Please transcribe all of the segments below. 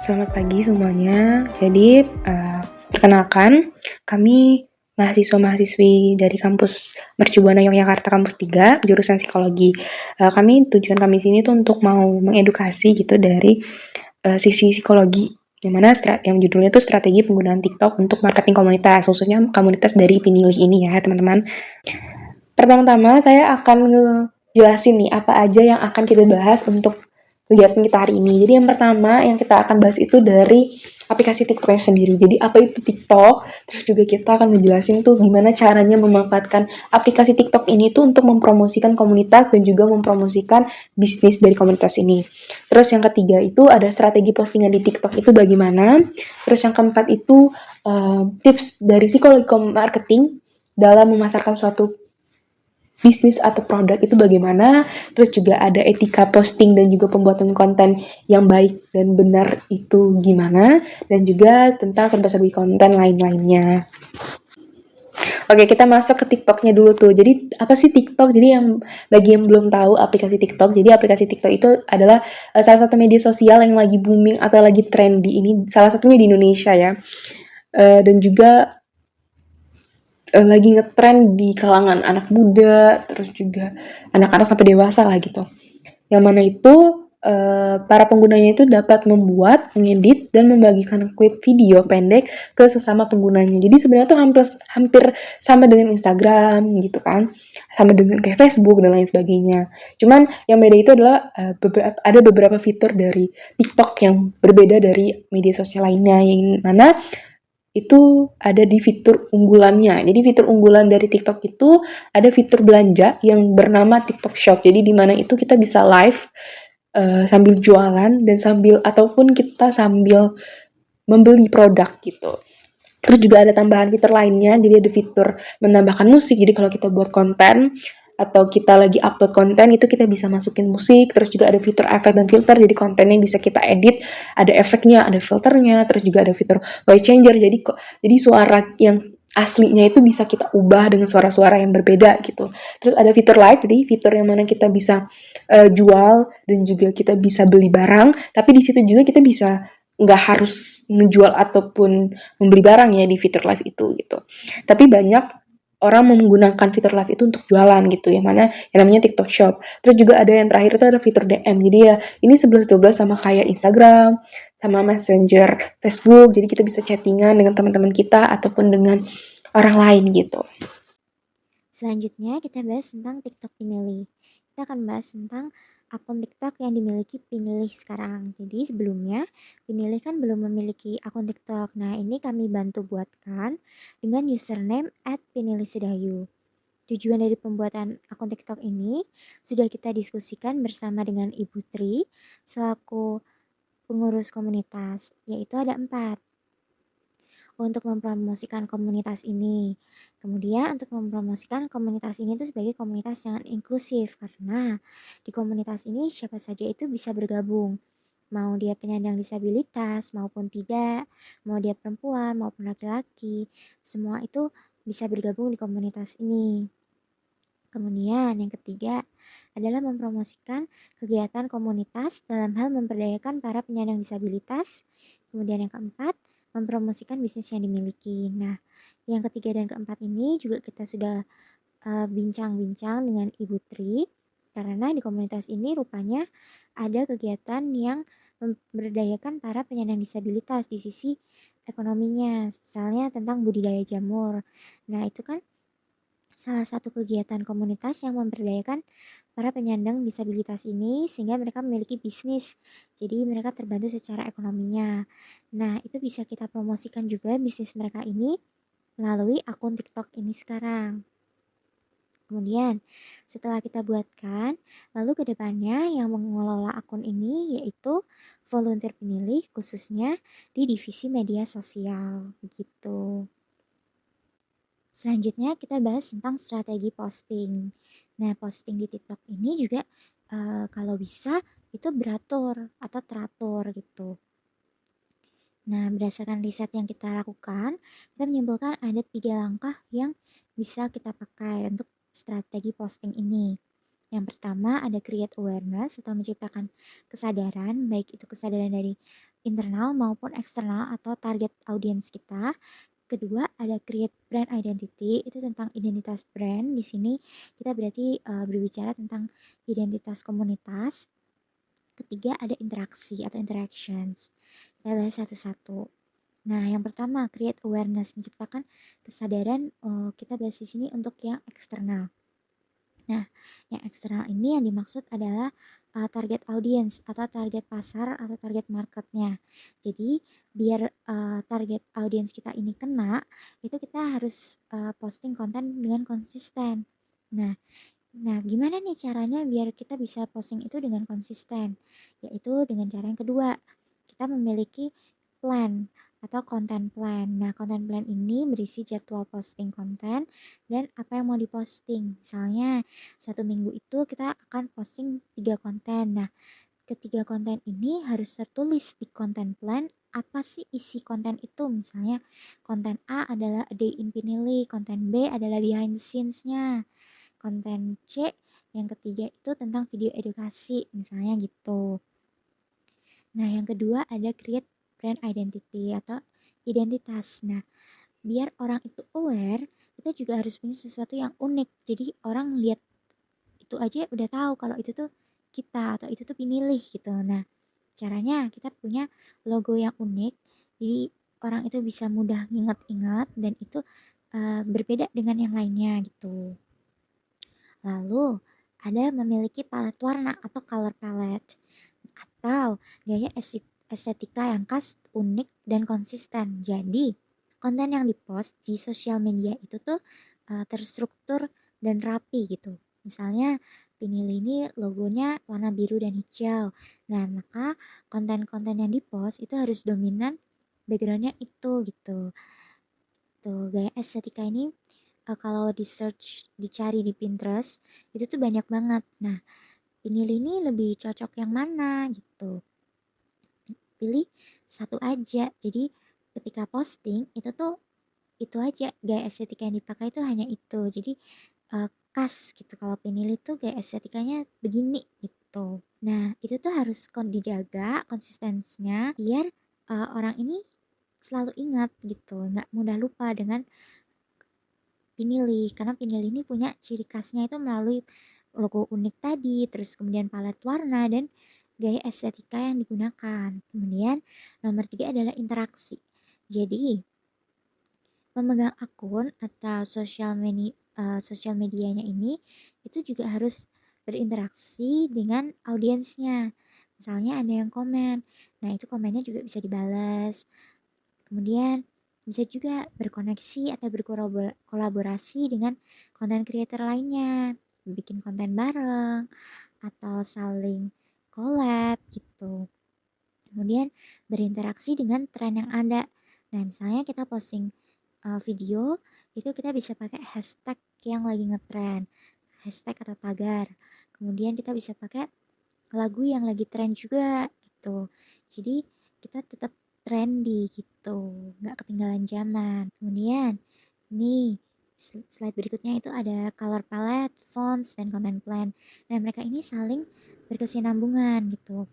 Selamat pagi semuanya. Jadi, perkenalkan, kami mahasiswa-mahasiswi dari kampus Mercubuana Yogyakarta Kampus 3, jurusan Psikologi. Tujuan kami sini tuh untuk mau mengedukasi gitu dari sisi psikologi, yang judulnya tuh strategi penggunaan TikTok untuk marketing komunitas, khususnya komunitas dari Pinilih ini ya, teman-teman. Pertama-tama saya akan ngejelasin nih apa aja yang akan kita bahas untuk kegiatan kita hari ini. Jadi yang pertama yang kita akan bahas itu dari aplikasi TikTok sendiri. Jadi apa itu TikTok? Terus juga kita akan ngejelasin tuh gimana caranya memanfaatkan aplikasi TikTok ini tuh untuk mempromosikan komunitas dan juga mempromosikan bisnis dari komunitas ini. Terus yang ketiga itu ada strategi postingan di TikTok itu bagaimana. Terus yang keempat itu tips dari psikologi marketing dalam memasarkan suatu bisnis atau produk itu bagaimana, terus juga ada etika posting dan juga pembuatan konten yang baik dan benar itu gimana, dan juga tentang serba-serbi konten lain-lainnya. Oke, kita masuk ke TikToknya dulu tuh. Jadi apa sih TikTok? Jadi bagi yang belum tahu aplikasi TikTok, jadi aplikasi TikTok itu adalah salah satu media sosial yang lagi booming atau lagi trendy ini, salah satunya di Indonesia ya. Dan juga lagi ngetrend di kalangan anak muda, terus juga anak-anak sampai dewasa lah gitu. Yang mana itu para penggunanya itu dapat membuat, mengedit, dan membagikan klip video pendek ke sesama penggunanya. Jadi sebenarnya tuh hampir sama dengan Instagram gitu kan, sama dengan kayak Facebook dan lain sebagainya. Cuman yang beda itu adalah ada beberapa fitur dari TikTok yang berbeda dari media sosial lainnya, yang mana itu ada di fitur unggulannya. Jadi fitur unggulan dari TikTok itu ada fitur belanja yang bernama TikTok Shop. Jadi di mana itu kita bisa live sambil jualan dan ataupun kita sambil membeli produk gitu. Terus juga ada tambahan fitur lainnya, jadi ada fitur menambahkan musik. Jadi kalau kita buat konten atau kita lagi upload konten itu kita bisa masukin musik. Terus juga ada fitur efek dan filter, jadi kontennya bisa kita edit, ada efeknya, ada filternya. Terus juga ada fitur voice changer, jadi suara yang aslinya itu bisa kita ubah dengan suara-suara yang berbeda gitu. Terus ada fitur live, jadi fitur yang mana kita bisa jual dan juga kita bisa beli barang, tapi di situ juga kita bisa nggak harus ngejual ataupun membeli barang ya di fitur live itu gitu. Tapi banyak orang menggunakan fitur live itu untuk jualan gitu, yang namanya TikTok Shop. Terus juga ada yang terakhir itu ada fitur DM. Jadi ya ini 11-12 sama kayak Instagram, sama Messenger Facebook. Jadi kita bisa chattingan dengan teman-teman kita ataupun dengan orang lain gitu. Selanjutnya kita bahas tentang TikTok Pinilih. Kita akan bahas tentang akun TikTok yang dimiliki Pinilih sekarang. Jadi sebelumnya Pinilih kan belum memiliki akun TikTok. Nah ini kami bantu buatkan dengan username @pinilihsedayu. Tujuan dari pembuatan akun TikTok ini sudah kita diskusikan bersama dengan Ibu Tri selaku pengurus komunitas, yaitu ada 4 untuk mempromosikan komunitas ini. Kemudian untuk mempromosikan komunitas ini itu sebagai komunitas yang inklusif, karena di komunitas ini siapa saja itu bisa bergabung. Mau dia penyandang disabilitas maupun tidak, mau dia perempuan maupun laki-laki, semua itu bisa bergabung di komunitas ini. Kemudian yang ketiga adalah mempromosikan kegiatan komunitas dalam hal memperdayakan para penyandang disabilitas. Kemudian yang keempat, mempromosikan bisnis yang dimiliki. Nah, yang ketiga dan keempat ini juga kita sudah bincang-bincang dengan Ibu Tri, karena di komunitas ini rupanya ada kegiatan yang memberdayakan para penyandang disabilitas di sisi ekonominya, misalnya tentang budidaya jamur. Nah, itu kan salah satu kegiatan komunitas yang memberdayakan para penyandang disabilitas ini sehingga mereka memiliki bisnis. Jadi mereka terbantu secara ekonominya. Nah, itu bisa kita promosikan juga bisnis mereka ini melalui akun TikTok ini sekarang. Kemudian, setelah kita buatkan, lalu ke depannya yang mengelola akun ini yaitu volunteer penilih khususnya di divisi media sosial gitu. Selanjutnya kita bahas tentang strategi posting. Nah, posting di TikTok ini juga kalau bisa itu beratur atau teratur gitu. Nah, berdasarkan riset yang kita lakukan, kita menyimpulkan ada 3 langkah yang bisa kita pakai untuk strategi posting ini. Yang pertama ada create awareness atau menciptakan kesadaran, baik itu kesadaran dari internal maupun eksternal atau target audiens kita. Kedua ada create brand identity, itu tentang identitas brand. Di sini kita berarti berbicara tentang identitas komunitas. Ketiga ada interaksi atau interactions. Kita bahas satu-satu. Nah, yang pertama create awareness, menciptakan kesadaran. Kita bahas di sini untuk yang eksternal. Nah, yang eksternal ini yang dimaksud adalah target audience atau target pasar atau target marketnya. Jadi, biar target audience kita ini kena, itu kita harus posting konten dengan konsisten. Nah, gimana nih caranya biar kita bisa posting itu dengan konsisten? Yaitu dengan cara yang kedua, kita memiliki plan atau content plan. Nah, content plan ini berisi jadwal posting konten dan apa yang mau diposting. Misalnya, satu minggu itu kita akan posting 3 konten. Nah, ketiga konten ini harus tertulis di content plan apa sih isi konten itu. Misalnya, konten A adalah a day in Pinili, konten B adalah behind the scenes-nya, konten C yang ketiga itu tentang video edukasi, misalnya gitu. Nah, yang kedua ada create brand identity atau identitas. Nah, biar orang itu aware, kita juga harus punya sesuatu yang unik. Jadi orang lihat itu aja udah tahu kalau itu tuh kita atau itu tuh Pinilih gitu. Nah, caranya kita punya logo yang unik. Jadi orang itu bisa mudah ingat-ingat dan itu berbeda dengan yang lainnya gitu. Lalu ada memiliki palet warna atau color palette atau gaya estetika yang khas, unik, dan konsisten. Jadi, konten yang dipost di sosial media itu tuh terstruktur dan rapi gitu. Misalnya, Pinili ini logonya warna biru dan hijau. Nah, maka konten-konten yang dipost itu harus dominan backgroundnya itu gitu. Tuh, gaya estetika ini kalau di search, dicari di Pinterest, itu tuh banyak banget. Nah, Pinili ini lebih cocok yang mana gitu. Pilih satu aja. Jadi ketika posting itu tuh itu aja gaya estetika yang dipakai itu hanya itu. Jadi khas gitu. Kalau Pinili tuh gaya estetikanya begini gitu. Nah, itu tuh harus dijaga konsistensinya biar orang ini selalu ingat gitu, nggak mudah lupa dengan Pinili, karena Pinili ini punya ciri khasnya itu melalui logo unik tadi, terus kemudian palet warna dan gaya estetika yang digunakan. Kemudian nomor 3 adalah interaksi. Jadi pemegang akun atau sosial medianya ini itu juga harus berinteraksi dengan audiensnya. Misalnya ada yang komen, nah itu komennya juga bisa dibalas. Kemudian bisa juga berkoneksi atau berkolaborasi dengan konten creator lainnya, bikin konten bareng atau saling collab gitu. Kemudian berinteraksi dengan tren yang ada. Nah, misalnya kita posting video, itu kita bisa pakai hashtag yang lagi ngetren, hashtag atau tagar. Kemudian kita bisa pakai lagu yang lagi tren juga gitu. Jadi kita tetap trendy gitu, nggak ketinggalan zaman. Kemudian nih slide berikutnya itu ada color palette, fonts, dan content plan. Nah, mereka ini saling berkesinambungan gitu.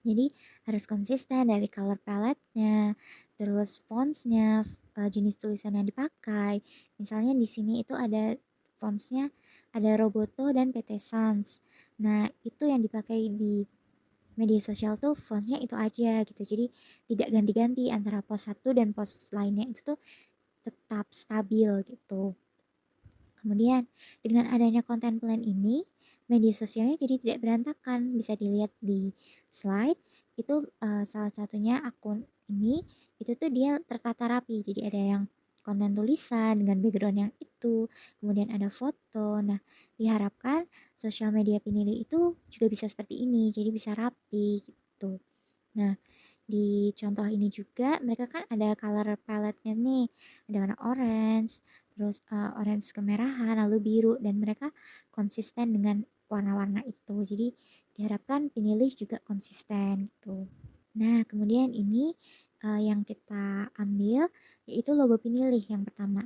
Jadi harus konsisten dari color palette-nya, terus fonts-nya, jenis tulisan yang dipakai. Misalnya di sini itu ada fonts-nya ada Roboto dan PT Sans. Nah, itu yang dipakai di media sosial tuh fonts-nya itu aja gitu. Jadi tidak ganti-ganti antara post satu dan post lainnya, itu tuh tetap stabil gitu. Kemudian dengan adanya konten plan ini, media sosialnya jadi tidak berantakan. Bisa dilihat di slide, itu salah satunya akun ini, itu tuh dia tertata rapi. Jadi ada yang konten tulisan dengan background yang itu, kemudian ada foto. Nah, diharapkan sosial media Pinili itu juga bisa seperti ini, jadi bisa rapi gitu. Nah, di contoh ini juga mereka kan ada color palette-nya nih, ada warna orange, terus orange kemerahan, lalu biru, dan mereka konsisten dengan warna-warna itu. Jadi diharapkan Pinilih juga konsisten gitu. Nah, kemudian ini yang kita ambil yaitu logo Pinilih yang pertama.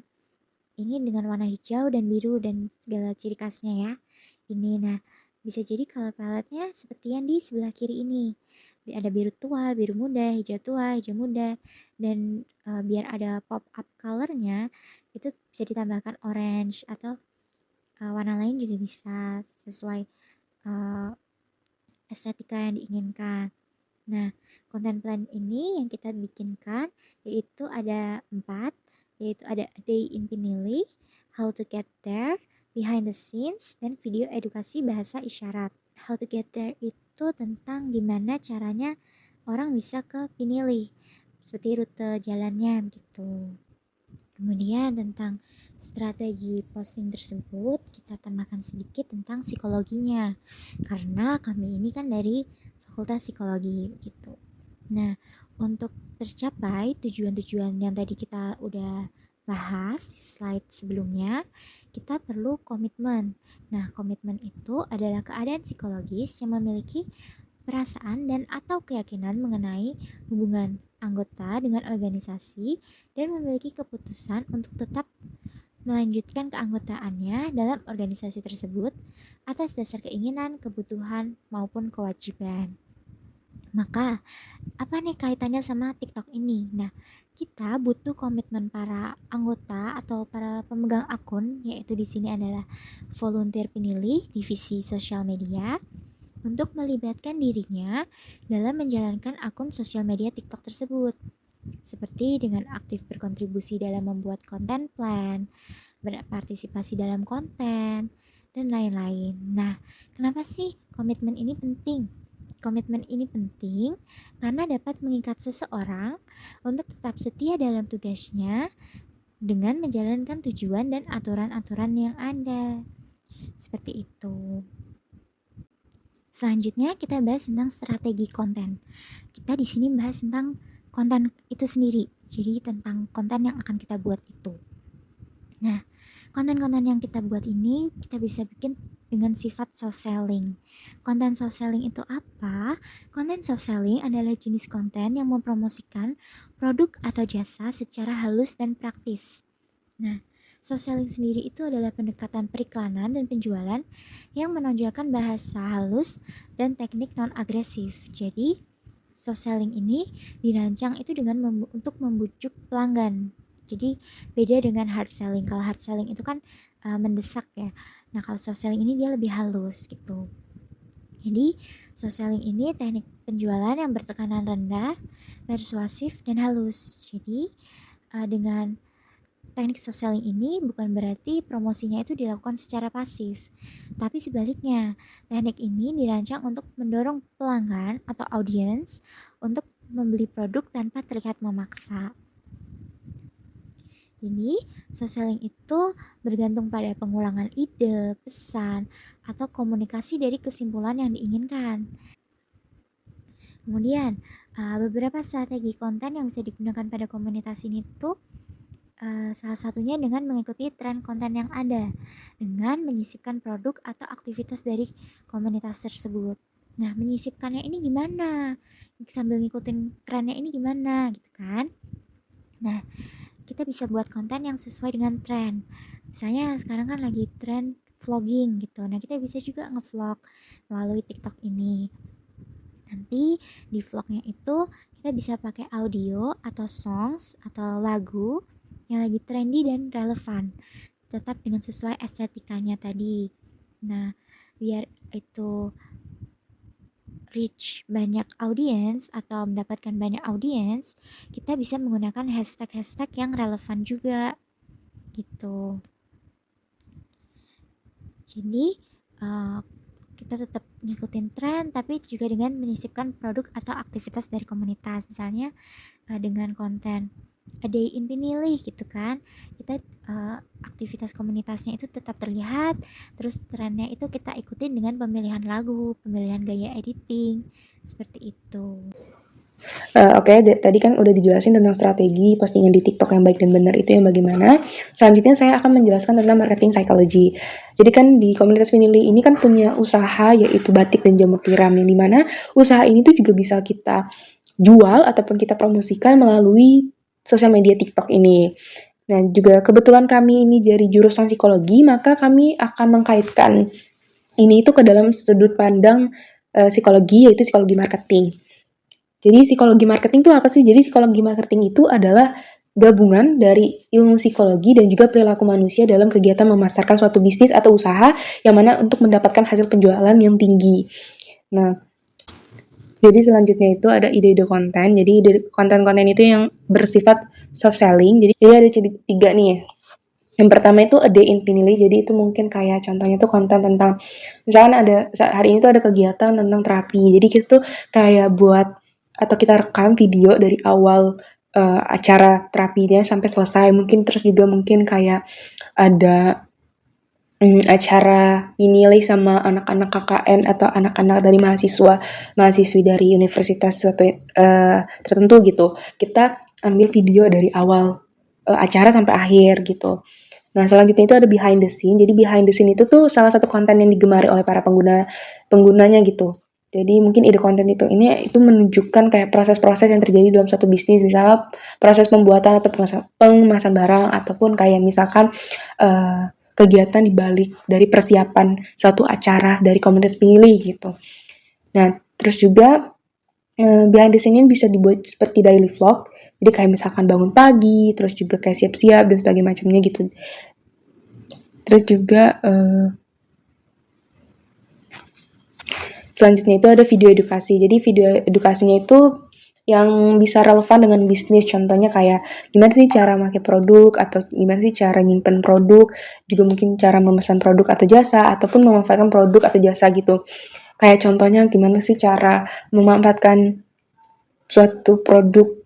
Ini dengan warna hijau dan biru dan segala ciri khasnya ya. Ini nah bisa jadi color palette-nya seperti yang di sebelah kiri ini. ada biru tua, biru muda, hijau muda, dan biar ada pop up colornya itu bisa ditambahkan orange atau warna lain juga bisa sesuai estetika yang diinginkan. Nah, konten plan ini yang kita bikinkan yaitu ada 4, yaitu ada A Day in Pinili, How to Get There, Behind the Scenes, dan video edukasi bahasa isyarat. How to Get There itu tentang gimana caranya orang bisa ke Pinili, seperti rute jalannya gitu. Kemudian tentang strategi posting tersebut kita tambahkan sedikit tentang psikologinya, karena kami ini kan dari Fakultas Psikologi gitu. Nah, untuk tercapai tujuan-tujuan yang tadi kita udah bahas di slide sebelumnya, kita perlu komitmen. Nah, komitmen itu adalah keadaan psikologis yang memiliki perasaan dan atau keyakinan mengenai hubungan anggota dengan organisasi dan memiliki keputusan untuk tetap melanjutkan keanggotaannya dalam organisasi tersebut atas dasar keinginan, kebutuhan, maupun kewajiban. Maka, apa nih kaitannya sama TikTok ini? Nah, kita butuh komitmen para anggota atau para pemegang akun, yaitu di sini adalah volunteer penilih divisi sosial media, untuk melibatkan dirinya dalam menjalankan akun sosial media TikTok tersebut. Seperti dengan aktif berkontribusi dalam membuat konten plan, berpartisipasi dalam konten, dan lain-lain. Nah, kenapa sih komitmen ini penting? Komitmen ini penting karena dapat mengikat seseorang untuk tetap setia dalam tugasnya dengan menjalankan tujuan dan aturan-aturan yang ada. Seperti itu. Selanjutnya kita bahas tentang strategi konten. Kita di sini bahas tentang konten itu sendiri. Jadi tentang konten yang akan kita buat itu. Nah, konten-konten yang kita buat ini kita bisa bikin dengan sifat soft selling. Konten soft selling itu apa? Konten soft selling adalah jenis konten yang mempromosikan produk atau jasa secara halus dan praktis. Nah, soft selling sendiri itu adalah pendekatan periklanan dan penjualan yang menonjolkan bahasa halus dan teknik non-agresif. Jadi, soft selling ini dirancang itu dengan untuk membujuk pelanggan. Jadi, beda dengan hard selling. Kalau hard selling itu kan mendesak ya. Nah, kalau soft selling ini dia lebih halus gitu. Jadi, soft selling ini teknik penjualan yang bertekanan rendah, persuasif, dan halus. Jadi, dengan teknik soft selling ini bukan berarti promosinya itu dilakukan secara pasif, tapi sebaliknya, teknik ini dirancang untuk mendorong pelanggan atau audiens untuk membeli produk tanpa terlihat memaksa. Jadi, soft selling itu bergantung pada pengulangan ide, pesan, atau komunikasi dari kesimpulan yang diinginkan. Kemudian, beberapa strategi konten yang bisa digunakan pada komunitas ini tuh salah satunya dengan mengikuti tren konten yang ada, dengan menyisipkan produk atau aktivitas dari komunitas tersebut. Nah, menyisipkannya ini gimana? Sambil ngikutin trennya ini gimana gitu kan? Nah, kita bisa buat konten yang sesuai dengan tren. Misalnya sekarang kan lagi tren vlogging gitu. Nah, kita bisa juga ngevlog melalui TikTok ini. Nanti di vlognya itu kita bisa pakai audio atau songs atau lagu yang lagi trendy dan relevan, tetap dengan sesuai estetikanya tadi. Nah, biar itu reach banyak audiens atau mendapatkan banyak audiens, kita bisa menggunakan hashtag-hashtag yang relevan juga gitu. Jadi kita tetap ngikutin tren tapi juga dengan menyisipkan produk atau aktivitas dari komunitas. Misalnya dengan konten A Day in Pinili gitu kan, kita aktivitas komunitasnya itu tetap terlihat, terus trennya itu kita ikutin dengan pemilihan lagu, pemilihan gaya editing, seperti itu. Oke, tadi kan udah dijelasin tentang strategi postingan di TikTok yang baik dan benar itu yang bagaimana. Selanjutnya saya akan menjelaskan tentang marketing psychology. Jadi kan di komunitas Pinili ini kan punya usaha yaitu batik dan jamur tiram, yang dimana usaha ini tuh juga bisa kita jual ataupun kita promosikan melalui sosial media TikTok ini. Nah, juga kebetulan kami ini dari jurusan psikologi, maka kami akan mengkaitkan ini itu ke dalam sudut pandang psikologi, yaitu psikologi marketing. Jadi psikologi marketing itu apa sih? Jadi psikologi marketing itu adalah gabungan dari ilmu psikologi dan juga perilaku manusia dalam kegiatan memasarkan suatu bisnis atau usaha yang mana untuk mendapatkan hasil penjualan yang tinggi. Nah, jadi selanjutnya itu ada ide-ide konten. Jadi ide konten-konten itu yang bersifat soft selling. Jadi ada tiga nih. Yang pertama itu a day in Pinili. Jadi itu mungkin kayak contohnya tuh konten tentang misalkan ada hari ini tuh ada kegiatan tentang terapi. Jadi kita tuh kayak buat atau kita rekam video dari awal acara terapinya sampai selesai. Mungkin terus juga mungkin kayak ada acara dinilai sama anak-anak KKN atau anak-anak dari mahasiswi dari universitas tertentu gitu. Kita ambil video dari awal acara sampai akhir gitu. Nah, selanjutnya itu ada behind the scene. Jadi behind the scene itu tuh salah satu konten yang digemari oleh para penggunanya gitu. Jadi mungkin ide konten itu menunjukkan kayak proses-proses yang terjadi dalam suatu bisnis, misalnya proses pembuatan atau pengemasan barang ataupun kayak misalkan kegiatan dibalik dari persiapan suatu acara dari komunitas pilih gitu. Nah, terus juga behind the scene bisa dibuat seperti daily vlog. Jadi kayak misalkan bangun pagi, terus juga kayak siap-siap dan sebagainya macamnya gitu. Terus juga selanjutnya itu ada video edukasi. Jadi video edukasinya itu yang bisa relevan dengan bisnis. Contohnya kayak gimana sih cara pakai produk atau gimana sih cara nyimpen produk, juga mungkin cara memesan produk atau jasa ataupun memanfaatkan produk atau jasa gitu. Kayak contohnya gimana sih cara memanfaatkan suatu produk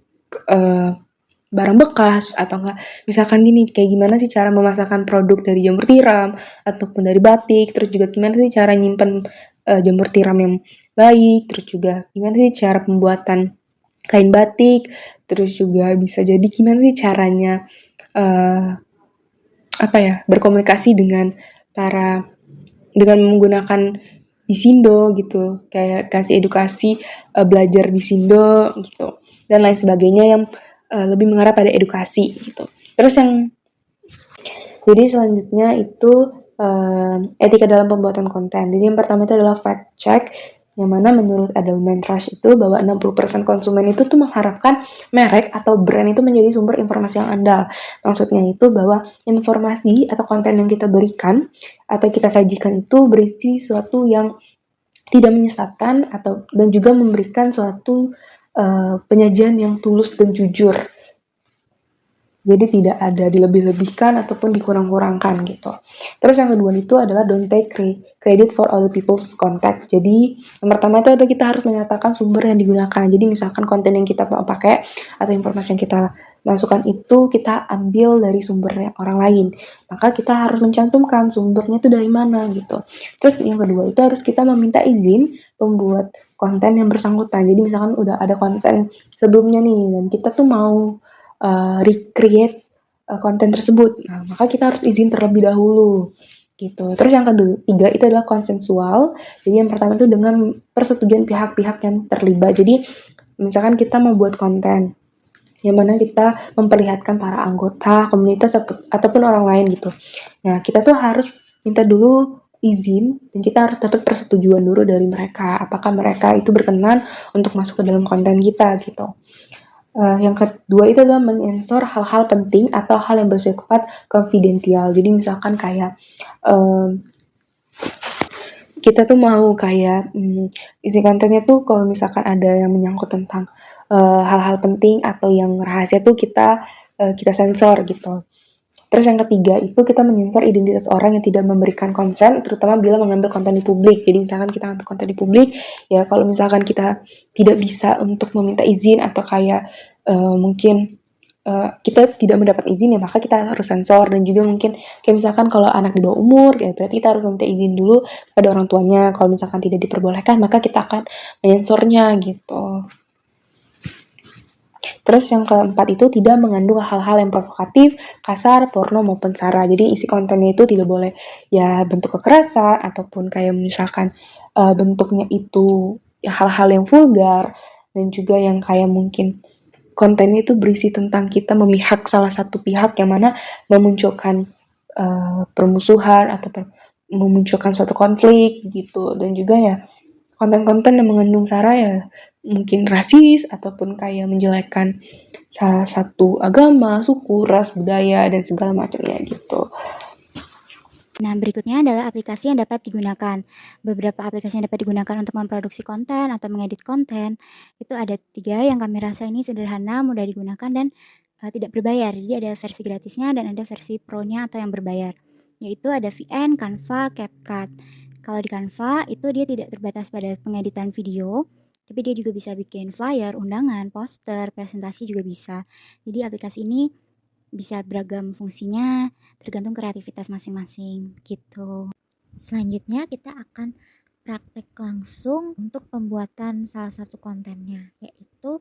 barang bekas atau enggak misalkan gini kayak gimana sih cara memasarkan produk dari jamur tiram ataupun dari batik, terus juga gimana sih cara nyimpen jamur tiram yang baik, terus juga gimana sih cara pembuatan kain batik, terus juga bisa jadi gimana sih caranya berkomunikasi dengan dengan menggunakan Bisindo gitu, kayak kasih edukasi belajar Bisindo gitu dan lain sebagainya yang lebih mengarah pada edukasi gitu. Terus jadi selanjutnya itu etika dalam pembuatan konten. Jadi yang pertama itu adalah fact check, yang mana menurut Edelman Trust itu bahwa 60% konsumen itu tuh mengharapkan merek atau brand itu menjadi sumber informasi yang andal. Maksudnya itu bahwa informasi atau konten yang kita berikan atau kita sajikan itu berisi sesuatu yang tidak menyesatkan dan juga memberikan suatu penyajian yang tulus dan jujur. Jadi tidak ada dilebih-lebihkan ataupun dikurang-kurangkan gitu. Terus yang kedua itu adalah don't take credit for other people's content. Jadi yang pertama itu adalah kita harus menyatakan sumber yang digunakan. Jadi misalkan konten yang kita mau pakai atau informasi yang kita masukkan itu kita ambil dari sumber orang lain. Maka kita harus mencantumkan sumbernya itu dari mana gitu. Terus yang kedua itu harus kita meminta izin pembuat konten yang bersangkutan. Jadi misalkan udah ada konten sebelumnya nih dan kita tuh mau recreate konten tersebut. Nah, maka kita harus izin terlebih dahulu gitu. Terus yang ketiga itu adalah konsensual. Jadi yang pertama itu dengan persetujuan pihak-pihak yang terlibat. Jadi misalkan kita membuat konten yang mana kita memperlihatkan para anggota komunitas ataupun orang lain gitu. Nah, kita tuh harus minta dulu izin dan kita harus dapat persetujuan dulu dari mereka. Apakah mereka itu berkenan untuk masuk ke dalam konten kita gitu. Yang kedua itu adalah mensensor hal-hal penting atau hal yang bersifat konfidensial. Jadi misalkan kayak kita tuh mau kayak isi kontennya tuh kalau misalkan ada yang menyangkut tentang hal-hal penting atau yang rahasia tuh kita sensor gitu. Terus yang ketiga itu kita menyensor identitas orang yang tidak memberikan konsen, terutama bila mengambil konten di publik. Jadi misalkan kita ambil konten di publik, ya kalau misalkan kita tidak bisa untuk meminta izin atau kayak mungkin kita tidak mendapat izin ya maka kita harus sensor. Dan juga mungkin kayak misalkan kalau anak di bawah umur ya berarti kita harus meminta izin dulu kepada orang tuanya. Kalau misalkan tidak diperbolehkan maka kita akan menyensornya gitu. Terus yang keempat itu tidak mengandung hal-hal yang provokatif, kasar, porno maupun sara. Jadi isi kontennya itu tidak boleh ya bentuk kekerasan ataupun kayak misalkan bentuknya itu ya hal-hal yang vulgar dan juga yang kayak mungkin kontennya itu berisi tentang kita memihak salah satu pihak yang mana memunculkan permusuhan atau memunculkan suatu konflik gitu. Dan juga ya konten-konten yang mengandung sara ya mungkin rasis ataupun kayak menjelekkan salah satu agama, suku, ras, budaya, dan segala macamnya gitu. Nah, berikutnya adalah aplikasi yang dapat digunakan. Beberapa aplikasi yang dapat digunakan untuk memproduksi konten atau mengedit konten, itu ada 3 yang kami rasa ini sederhana, mudah digunakan, dan tidak berbayar. Jadi ada versi gratisnya dan ada versi pro-nya atau yang berbayar. Yaitu ada VN, Canva, CapCut. Kalau di Canva, itu dia tidak terbatas pada pengeditan video, tapi dia juga bisa bikin flyer, undangan, poster, presentasi juga bisa. Jadi aplikasi ini bisa beragam fungsinya, tergantung kreativitas masing-masing gitu. Selanjutnya kita akan praktek langsung untuk pembuatan salah satu kontennya, yaitu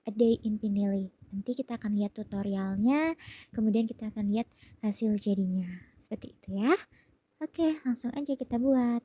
A Day in Pinili. Nanti kita akan lihat tutorialnya, kemudian kita akan lihat hasil jadinya. Seperti itu ya. Oke, langsung aja kita buat.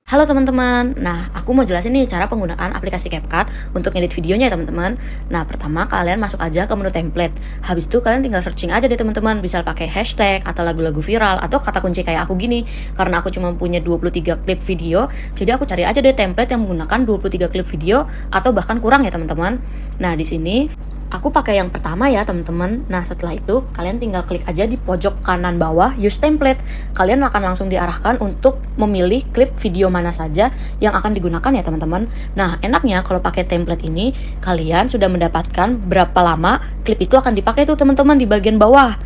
Halo teman-teman, nah aku mau jelasin nih cara penggunaan aplikasi CapCut untuk ngedit videonya ya teman-teman. Nah pertama kalian masuk aja ke menu template. Habis itu kalian tinggal searching aja deh teman-teman, bisa pakai hashtag atau lagu-lagu viral atau kata kunci kayak aku gini. Karena aku cuma punya 23 klip video, jadi aku cari aja deh template yang menggunakan 23 klip video atau bahkan kurang ya teman-teman. Nah di sini aku pakai yang pertama ya teman-teman. Nah setelah itu kalian tinggal klik aja di pojok kanan bawah use template. Kalian akan langsung diarahkan untuk memilih klip video mana saja yang akan digunakan ya teman-teman. Nah enaknya kalau pakai template ini kalian sudah mendapatkan berapa lama klip itu akan dipakai tuh teman-teman di bagian bawah.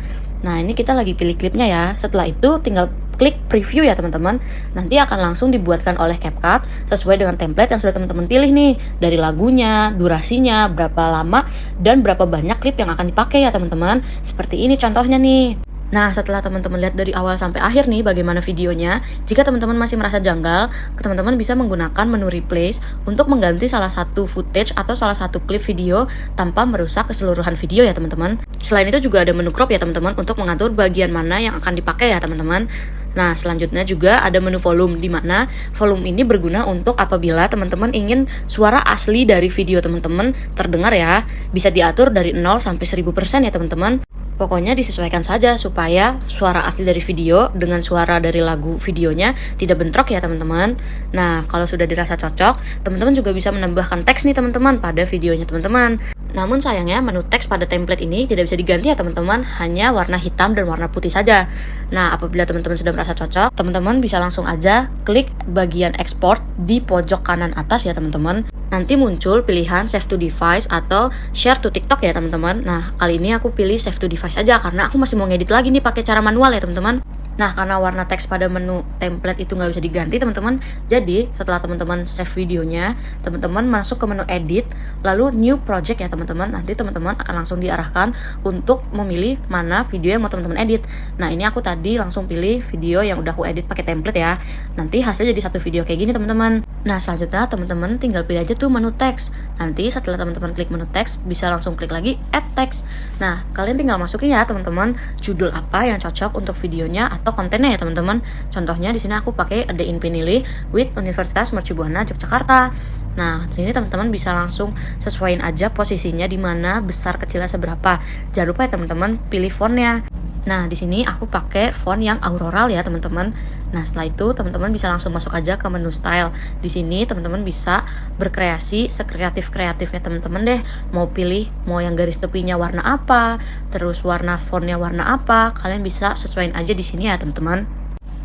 Nah ini kita lagi pilih klipnya ya. Setelah itu tinggal klik preview ya teman-teman. Nanti akan langsung dibuatkan oleh CapCut sesuai dengan template yang sudah teman-teman pilih nih. Dari lagunya, durasinya, berapa lama, dan berapa banyak klip yang akan dipakai ya teman-teman. Seperti ini contohnya nih. Nah setelah teman-teman lihat dari awal sampai akhir nih bagaimana videonya, jika teman-teman masih merasa janggal, teman-teman bisa menggunakan menu replace untuk mengganti salah satu footage atau salah satu klip video tanpa merusak keseluruhan video ya teman-teman. Selain itu juga ada menu crop ya teman-teman untuk mengatur bagian mana yang akan dipakai ya teman-teman. Nah selanjutnya juga ada menu volume, di mana volume ini berguna untuk apabila teman-teman ingin suara asli dari video teman-teman terdengar ya. Bisa diatur dari 0 sampai 1000% ya teman-teman. Pokoknya disesuaikan saja supaya suara asli dari video dengan suara dari lagu videonya tidak bentrok ya teman-teman. Nah kalau sudah dirasa cocok, teman-teman juga bisa menambahkan teks nih teman-teman pada videonya teman-teman. Namun sayangnya menu teks pada template ini tidak bisa diganti ya teman-teman, hanya warna hitam dan warna putih saja. Nah apabila teman-teman sudah merasa cocok, teman-teman bisa langsung aja klik bagian export di pojok kanan atas ya teman-teman. Nanti muncul pilihan save to device atau share to TikTok ya teman-teman. Nah kali ini aku pilih save to device aja karena aku masih mau ngedit lagi nih pakai cara manual ya teman-teman. Nah karena warna teks pada menu template itu nggak bisa diganti teman-teman, jadi setelah teman-teman save videonya, teman-teman masuk ke menu edit, lalu new project ya teman-teman. Nanti teman-teman akan langsung diarahkan untuk memilih mana video yang mau teman-teman edit. Nah ini aku tadi langsung pilih video yang udah aku edit pakai template ya. Nanti hasilnya jadi satu video kayak gini teman-teman. Nah selanjutnya teman-teman tinggal pilih aja tuh menu teks. Nanti setelah teman-teman klik menu teks, bisa langsung klik lagi add text. Nah kalian tinggal masukin ya teman-teman judul apa yang cocok untuk videonya atau kontennya ya teman-teman. Contohnya di sini aku pakai A Day in Pinili with Universitas Mercubuana Yogyakarta. Nah, di sini teman-teman bisa langsung sesuaiin aja posisinya di mana, besar kecilnya seberapa. Jangan lupa ya teman-teman pilih fontnya. Nah, di sini aku pakai font yang Auroral ya, teman-teman. Nah, setelah itu teman-teman bisa langsung masuk aja ke menu style. Di sini teman-teman bisa berkreasi sekreatif-kreatifnya teman-teman deh. Mau pilih mau yang garis tepinya warna apa, terus warna fontnya warna apa, kalian bisa sesuaiin aja di sini ya, teman-teman.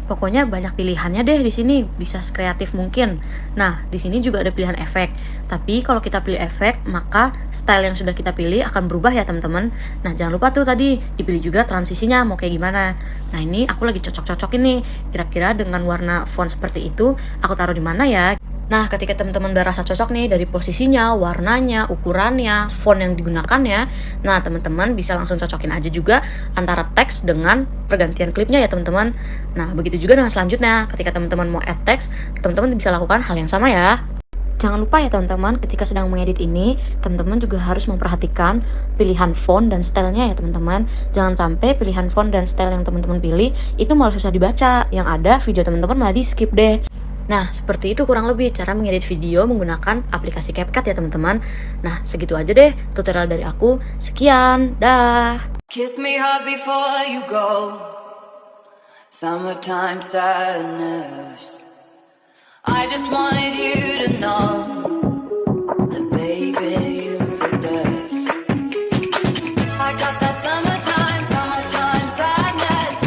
Pokoknya banyak pilihannya deh di sini, bisa sekreatif mungkin. Nah, di sini juga ada pilihan efek. Tapi kalau kita pilih efek, maka style yang sudah kita pilih akan berubah ya teman-teman. Nah, jangan lupa tuh tadi dipilih juga transisinya mau kayak gimana. Nah, ini aku lagi cocok-cocokin nih. Kira-kira dengan warna font seperti itu, aku taruh di mana ya? Nah, ketika teman-teman udah rasa cocok nih dari posisinya, warnanya, ukurannya, font yang digunakannya, nah teman-teman bisa langsung cocokin aja juga antara teks dengan pergantian klipnya ya teman-teman. Nah, begitu juga dengan selanjutnya, ketika teman-teman mau add teks, teman-teman bisa lakukan hal yang sama ya. Jangan lupa ya teman-teman, ketika sedang mengedit ini, teman-teman juga harus memperhatikan pilihan font dan stylenya ya teman-teman. Jangan sampai pilihan font dan style yang teman-teman pilih itu malah susah dibaca, yang ada video teman-teman malah di skip deh. Nah, seperti itu kurang lebih cara mengedit video menggunakan aplikasi CapCut ya teman-teman. Nah, segitu aja deh tutorial dari aku. Sekian, dah. Kiss me hard before you go. Summertime sadness. I just wanted you to know that baby, you the best. I got that summertime sadness.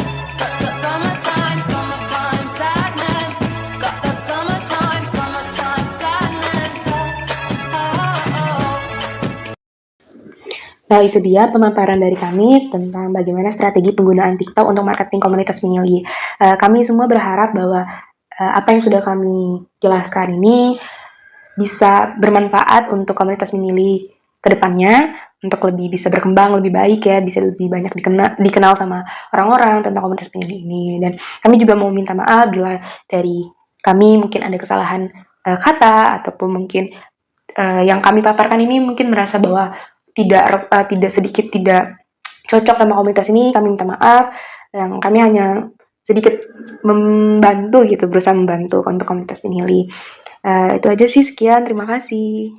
Summertime sadness. Got that summertime sadness. Oh. Nah, itu dia pemaparan dari kami tentang bagaimana strategi penggunaan TikTok untuk marketing komunitas Pinili. Kami semua berharap bahwa apa yang sudah kami jelaskan ini bisa bermanfaat untuk komunitas Pinili ke depannya, untuk lebih bisa berkembang lebih baik ya, bisa lebih banyak dikenal sama orang-orang tentang komunitas Pinili ini. Dan kami juga mau minta maaf bila dari kami mungkin ada kesalahan kata, ataupun mungkin yang kami paparkan ini mungkin merasa bahwa tidak cocok sama komunitas ini. Kami minta maaf. Yang kami hanya sedikit membantu gitu, berusaha membantu untuk komunitas Pinili. Itu aja sih, sekian, terima kasih.